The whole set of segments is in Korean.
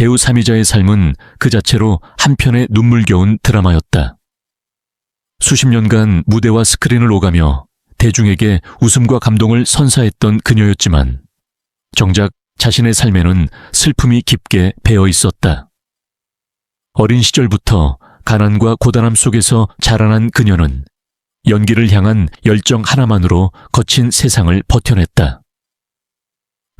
배우 삼이자의 삶은 그 자체로 한편의 눈물겨운 드라마였다. 수십 년간 무대와 스크린을 오가며 대중에게 웃음과 감동을 선사했던 그녀였지만 정작 자신의 삶에는 슬픔이 깊게 배어 있었다. 어린 시절부터 가난과 고단함 속에서 자라난 그녀는 연기를 향한 열정 하나만으로 거친 세상을 버텨냈다.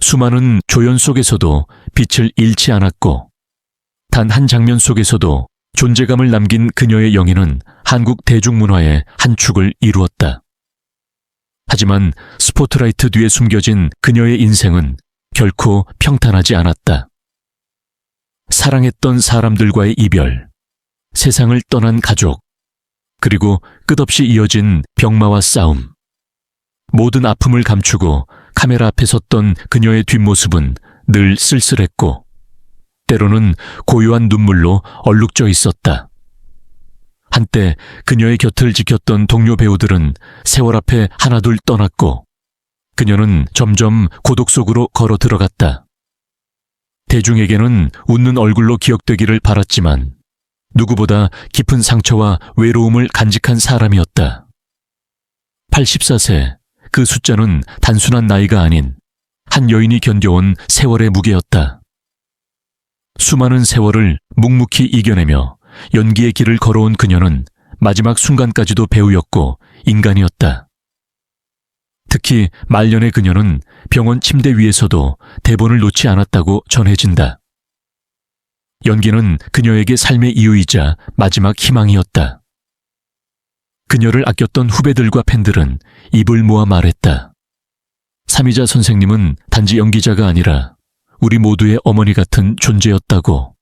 수많은 조연 속에서도 빛을 잃지 않았고 단 한 장면 속에서도 존재감을 남긴 그녀의 영예는 한국 대중문화의 한 축을 이루었다. 하지만 스포트라이트 뒤에 숨겨진 그녀의 인생은 결코 평탄하지 않았다. 사랑했던 사람들과의 이별, 세상을 떠난 가족, 그리고 끝없이 이어진 병마와 싸움. 모든 아픔을 감추고 카메라 앞에 섰던 그녀의 뒷모습은 늘 쓸쓸했고 때로는 고요한 눈물로 얼룩져 있었다. 한때 그녀의 곁을 지켰던 동료 배우들은 세월 앞에 하나둘 떠났고 그녀는 점점 고독 속으로 걸어 들어갔다. 대중에게는 웃는 얼굴로 기억되기를 바랐지만 누구보다 깊은 상처와 외로움을 간직한 사람이었다. 84세, 그 숫자는 단순한 나이가 아닌 한 여인이 견뎌온 세월의 무게였다. 수많은 세월을 묵묵히 이겨내며 연기의 길을 걸어온 그녀는 마지막 순간까지도 배우였고 인간이었다. 특히 말년의 그녀는 병원 침대 위에서도 대본을 놓지 않았다고 전해진다. 연기는 그녀에게 삶의 이유이자 마지막 희망이었다. 그녀를 아꼈던 후배들과 팬들은 입을 모아 말했다. 삼이자 선생님은 단지 연기자가 아니라 우리 모두의 어머니 같은 존재였다고.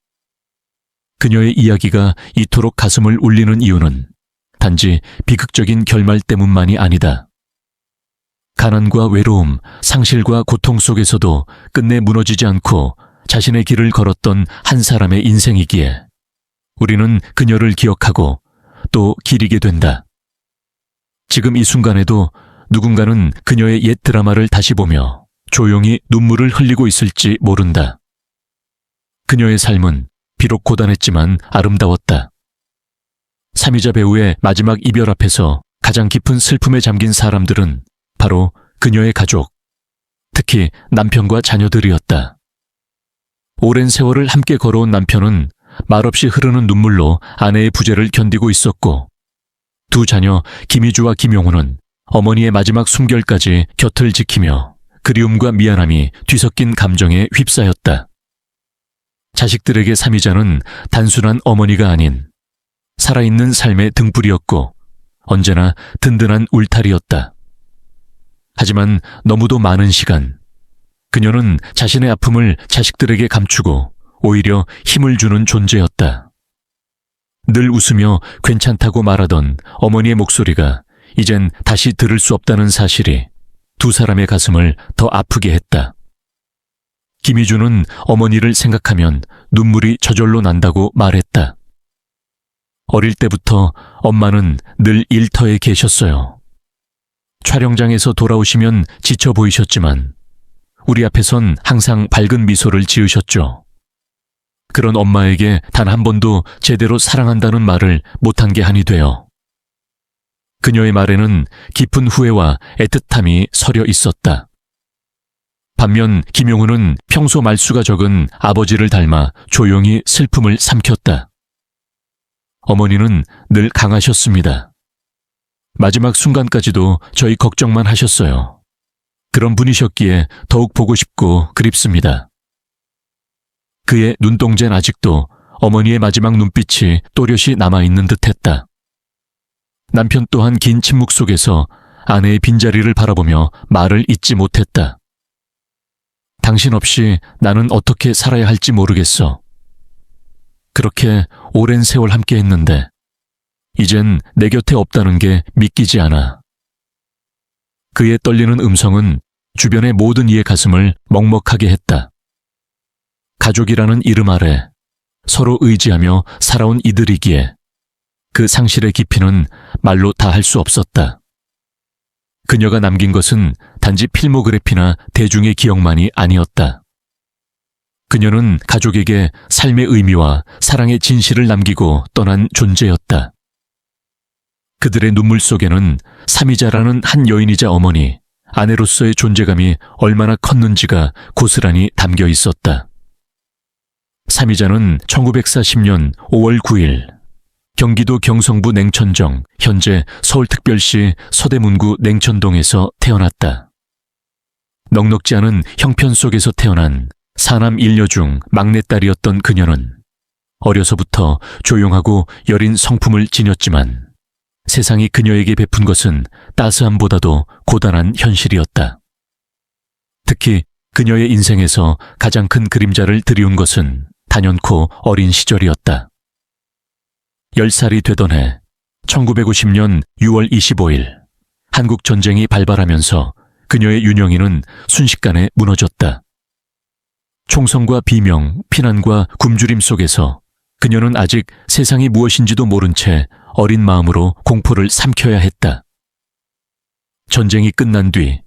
그녀의 이야기가 이토록 가슴을 울리는 이유는 단지 비극적인 결말 때문만이 아니다. 가난과 외로움, 상실과 고통 속에서도 끝내 무너지지 않고 자신의 길을 걸었던 한 사람의 인생이기에 우리는 그녀를 기억하고 또 기리게 된다. 지금 이 순간에도 누군가는 그녀의 옛 드라마를 다시 보며 조용히 눈물을 흘리고 있을지 모른다. 그녀의 삶은 비록 고단했지만 아름다웠다. 삼이자 배우의 마지막 이별 앞에서 가장 깊은 슬픔에 잠긴 사람들은 바로 그녀의 가족, 특히 남편과 자녀들이었다. 오랜 세월을 함께 걸어온 남편은 말없이 흐르는 눈물로 아내의 부재를 견디고 있었고 두 자녀 김희주와 김용호는 어머니의 마지막 숨결까지 곁을 지키며 그리움과 미안함이 뒤섞인 감정에 휩싸였다. 자식들에게 삼이자는 단순한 어머니가 아닌 살아있는 삶의 등불이었고 언제나 든든한 울타리였다. 하지만 너무도 많은 시간, 그녀는 자신의 아픔을 자식들에게 감추고 오히려 힘을 주는 존재였다. 늘 웃으며 괜찮다고 말하던 어머니의 목소리가 이젠 다시 들을 수 없다는 사실이 두 사람의 가슴을 더 아프게 했다. 김희주는 어머니를 생각하면 눈물이 저절로 난다고 말했다. 어릴 때부터 엄마는 늘 일터에 계셨어요. 촬영장에서 돌아오시면 지쳐 보이셨지만 우리 앞에선 항상 밝은 미소를 지으셨죠. 그런 엄마에게 단 한 번도 제대로 사랑한다는 말을 못한 게 한이 되어. 그녀의 말에는 깊은 후회와 애틋함이 서려 있었다. 반면 김용우는 평소 말수가 적은 아버지를 닮아 조용히 슬픔을 삼켰다. 어머니는 늘 강하셨습니다. 마지막 순간까지도 저희 걱정만 하셨어요. 그런 분이셨기에 더욱 보고 싶고 그립습니다. 그의 눈동자는 아직도 어머니의 마지막 눈빛이 또렷이 남아있는 듯했다. 남편 또한 긴 침묵 속에서 아내의 빈자리를 바라보며 말을 잇지 못했다. 당신 없이 나는 어떻게 살아야 할지 모르겠어. 그렇게 오랜 세월 함께 했는데 이젠 내 곁에 없다는 게 믿기지 않아. 그의 떨리는 음성은 주변의 모든 이의 가슴을 먹먹하게 했다. 가족이라는 이름 아래 서로 의지하며 살아온 이들이기에 그 상실의 깊이는 말로 다 할 수 없었다. 그녀가 남긴 것은 단지 필모그래피나 대중의 기억만이 아니었다. 그녀는 가족에게 삶의 의미와 사랑의 진실을 남기고 떠난 존재였다. 그들의 눈물 속에는 사미자라는 한 여인이자 어머니, 아내로서의 존재감이 얼마나 컸는지가 고스란히 담겨 있었다. 사미자는 1940년 5월 9일 경기도 경성부 냉천정, 현재 서울특별시 서대문구 냉천동에서 태어났다. 넉넉지 않은 형편 속에서 태어난 사남 일녀 중 막내딸이었던 그녀는 어려서부터 조용하고 여린 성품을 지녔지만 세상이 그녀에게 베푼 것은 따스함보다도 고단한 현실이었다. 특히 그녀의 인생에서 가장 큰 그림자를 드리운 것은 단연코 어린 시절이었다. 10살이 되던 해 1950년 6월 25일 한국 전쟁이 발발하면서 그녀의 윤영이는 순식간에 무너졌다. 총성과 비명, 피난과 굶주림 속에서 그녀는 아직 세상이 무엇인지도 모른 채 어린 마음으로 공포를 삼켜야 했다. 전쟁이 끝난 뒤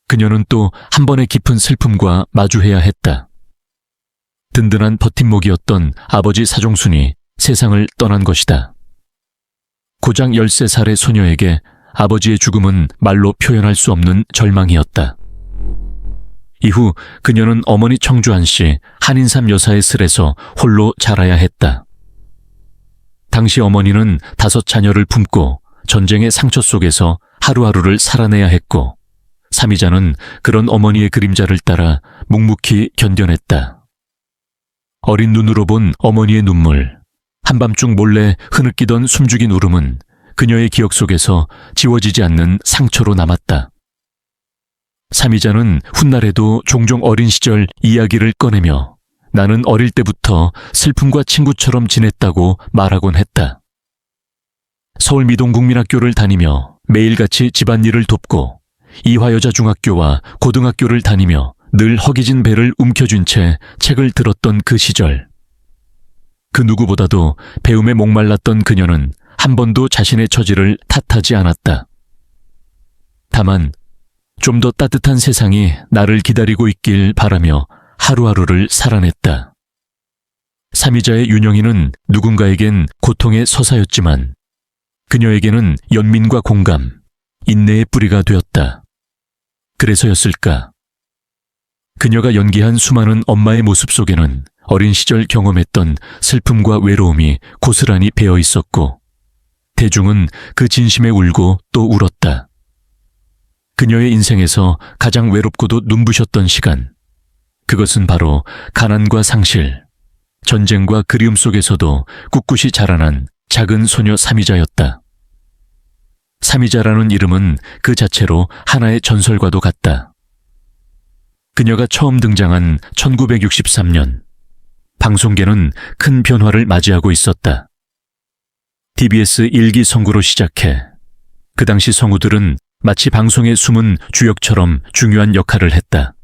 그녀는 또 한 번의 깊은 슬픔과 마주해야 했다. 든든한 버팀목이었던 아버지 사종순이 세상을 떠난 것이다. 고작 13살의 소녀에게 아버지의 죽음은 말로 표현할 수 없는 절망이었다. 이후 그녀는 어머니 청주한 씨 한인삼 여사의 슬에서 홀로 자라야 했다. 당시 어머니는 5 자녀를 품고 전쟁의 상처 속에서 하루하루를 살아내야 했고 사미자는 그런 어머니의 그림자를 따라 묵묵히 견뎌냈다. 어린 눈으로 본 어머니의 눈물, 한밤중 몰래 흐느끼던 숨죽인 울음은 그녀의 기억 속에서 지워지지 않는 상처로 남았다. 사미자는 훗날에도 종종 어린 시절 이야기를 꺼내며 나는 어릴 때부터 슬픔과 친구처럼 지냈다고 말하곤 했다. 서울 미동국민학교를 다니며 매일같이 집안일을 돕고 이화여자중학교와 고등학교를 다니며 늘 허기진 배를 움켜쥔 채 책을 들었던 그 시절. 그 누구보다도 배움에 목말랐던 그녀는 한 번도 자신의 처지를 탓하지 않았다. 다만 좀 더 따뜻한 세상이 나를 기다리고 있길 바라며 하루하루를 살아냈다. 사미자의 윤영이는 누군가에겐 고통의 서사였지만 그녀에게는 연민과 공감, 인내의 뿌리가 되었다. 그래서였을까? 그녀가 연기한 수많은 엄마의 모습 속에는 어린 시절 경험했던 슬픔과 외로움이 고스란히 배어 있었고 대중은 그 진심에 울고 또 울었다. 그녀의 인생에서 가장 외롭고도 눈부셨던 시간, 그것은 바로 가난과 상실, 전쟁과 그리움 속에서도 꿋꿋이 자라난 작은 소녀 사미자였다. 사미자라는 이름은 그 자체로 하나의 전설과도 같다. 그녀가 처음 등장한 1963년, 방송계는 큰 변화를 맞이하고 있었다. TBS 1기 성구로 시작해 그 당시 성우들은 마치 방송에 숨은 주역처럼 중요한 역할을 했다.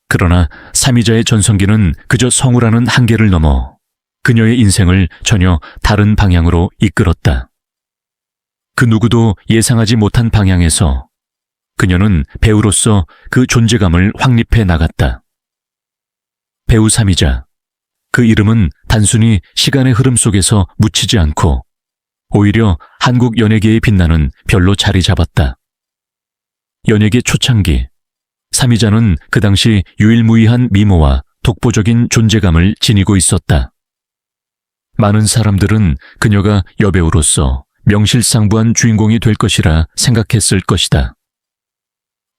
그러나 사미자의 전성기는 그저 성우라는 한계를 넘어 그녀의 인생을 전혀 다른 방향으로 이끌었다. 그 누구도 예상하지 못한 방향에서 그녀는 배우로서 그 존재감을 확립해 나갔다. 배우 사미자, 그 이름은 단순히 시간의 흐름 속에서 묻히지 않고 오히려 한국 연예계에 빛나는 별로 자리 잡았다. 연예계 초창기, 사미자는 그 당시 유일무이한 미모와 독보적인 존재감을 지니고 있었다. 많은 사람들은 그녀가 여배우로서 명실상부한 주인공이 될 것이라 생각했을 것이다.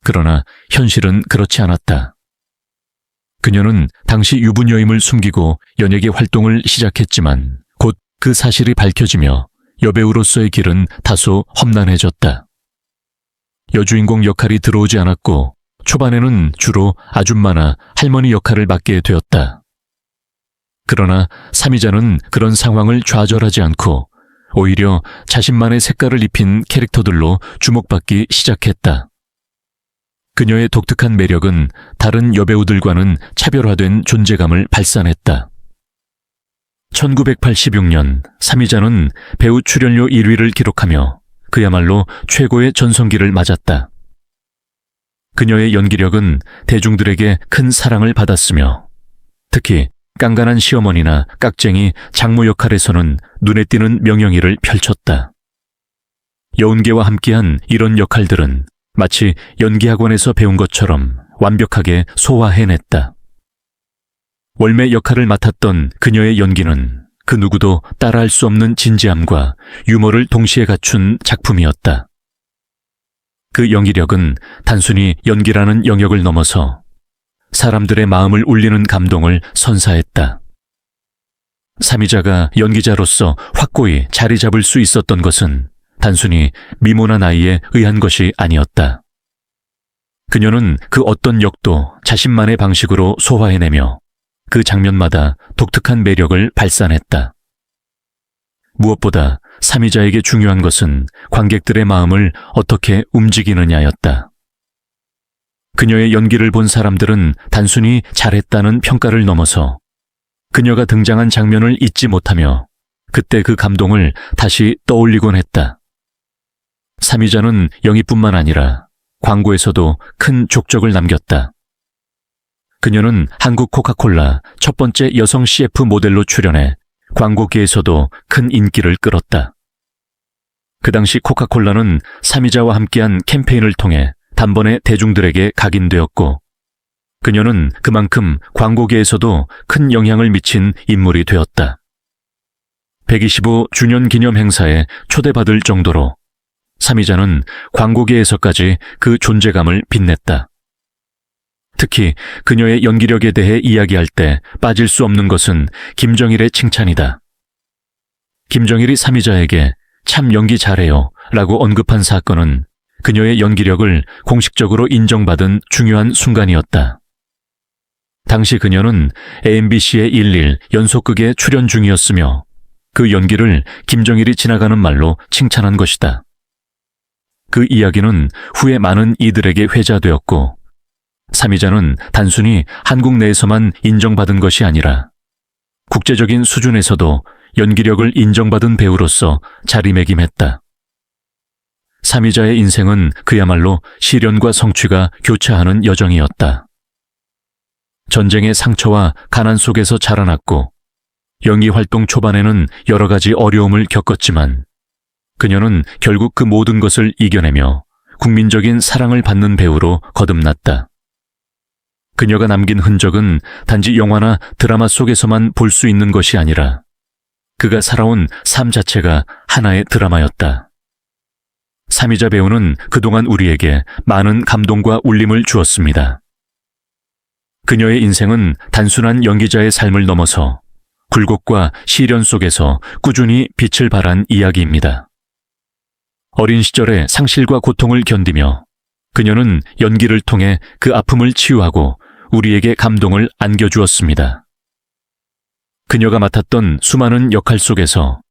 그러나 현실은 그렇지 않았다. 그녀는 당시 유부녀임을 숨기고 연예계 활동을 시작했지만 곧 그 사실이 밝혀지며 여배우로서의 길은 다소 험난해졌다. 여주인공 역할이 들어오지 않았고 초반에는 주로 아줌마나 할머니 역할을 맡게 되었다. 그러나 사미자는 그런 상황을 좌절하지 않고 오히려 자신만의 색깔을 입힌 캐릭터들로 주목받기 시작했다. 그녀의 독특한 매력은 다른 여배우들과는 차별화된 존재감을 발산했다. 1986년 사미자는 배우 출연료 1위를 기록하며 그야말로 최고의 전성기를 맞았다. 그녀의 연기력은 대중들에게 큰 사랑을 받았으며 특히 깐깐한 시어머니나 깍쟁이 장모 역할에서는 눈에 띄는 명령일을 펼쳤다. 여운계와 함께한 이런 역할들은 마치 연기학원에서 배운 것처럼 완벽하게 소화해냈다. 월매 역할을 맡았던 그녀의 연기는 그 누구도 따라할 수 없는 진지함과 유머를 동시에 갖춘 작품이었다. 그 연기력은 단순히 연기라는 영역을 넘어서 사람들의 마음을 울리는 감동을 선사했다. 삼이자가 연기자로서 확고히 자리 잡을 수 있었던 것은 단순히 미모나 나이에 의한 것이 아니었다. 그녀는 그 어떤 역도 자신만의 방식으로 소화해내며 그 장면마다 독특한 매력을 발산했다. 무엇보다 삼이자에게 중요한 것은 관객들의 마음을 어떻게 움직이느냐였다. 그녀의 연기를 본 사람들은 단순히 잘했다는 평가를 넘어서 그녀가 등장한 장면을 잊지 못하며 그때 그 감동을 다시 떠올리곤 했다. 삼이자는 영희뿐만 아니라 광고에서도 큰 족적을 남겼다. 그녀는 한국 코카콜라 첫 번째 여성 CF 모델로 출연해 광고계에서도 큰 인기를 끌었다. 그 당시 코카콜라는 삼이자와 함께한 캠페인을 통해 단번에 대중들에게 각인되었고 그녀는 그만큼 광고계에서도 큰 영향을 미친 인물이 되었다. 125주년 기념 행사에 초대받을 정도로 삼이자는 광고계에서까지 그 존재감을 빛냈다. 특히 그녀의 연기력에 대해 이야기할 때 빠질 수 없는 것은 김정일의 칭찬이다. 김정일이 삼이자에게 참 연기 잘해요 라고 언급한 사건은 그녀의 연기력을 공식적으로 인정받은 중요한 순간이었다. 당시 그녀는 AMBC의 11 연속극에 출연 중이었으며 그 연기를 김정일이 지나가는 말로 칭찬한 것이다. 그 이야기는 후에 많은 이들에게 회자되었고 삼이자는 단순히 한국 내에서만 인정받은 것이 아니라 국제적인 수준에서도 연기력을 인정받은 배우로서 자리매김했다. 삼이자의 인생은 그야말로 시련과 성취가 교차하는 여정이었다. 전쟁의 상처와 가난 속에서 자라났고 연기 활동 초반에는 여러 가지 어려움을 겪었지만 그녀는 결국 그 모든 것을 이겨내며 국민적인 사랑을 받는 배우로 거듭났다. 그녀가 남긴 흔적은 단지 영화나 드라마 속에서만 볼 수 있는 것이 아니라 그가 살아온 삶 자체가 하나의 드라마였다. 삼이자 배우는 그동안 우리에게 많은 감동과 울림을 주었습니다. 그녀의 인생은 단순한 연기자의 삶을 넘어서 굴곡과 시련 속에서 꾸준히 빛을 발한 이야기입니다. 어린 시절의 상실과 고통을 견디며 그녀는 연기를 통해 그 아픔을 치유하고 우리에게 감동을 안겨주었습니다. 그녀가 맡았던 수많은 역할 속에서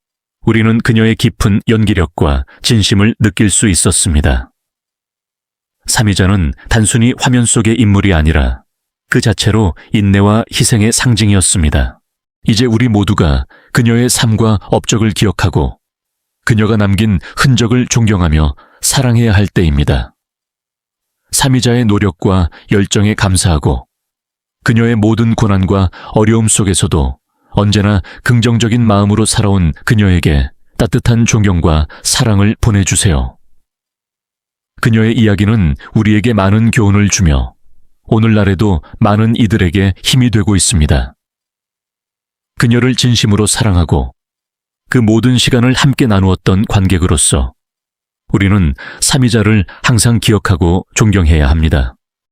우리는 그녀의 깊은 연기력과 진심을 느낄 수 있었습니다. 삼이자는 단순히 화면 속의 인물이 아니라 그 자체로 인내와 희생의 상징이었습니다. 이제 우리 모두가 그녀의 삶과 업적을 기억하고 그녀가 남긴 흔적을 존경하며 사랑해야 할 때입니다. 삼이자의 노력과 열정에 감사하고 그녀의 모든 고난과 어려움 속에서도 언제나 긍정적인 마음으로 살아온 그녀에게 따뜻한 존경과 사랑을 보내주세요. 그녀의 이야기는 우리에게 많은 교훈을 주며 오늘날에도 많은 이들에게 힘이 되고 있습니다. 그녀를 진심으로 사랑하고 그 모든 시간을 함께 나누었던 관객으로서 우리는 삼이자를 항상 기억하고 존경해야 합니다.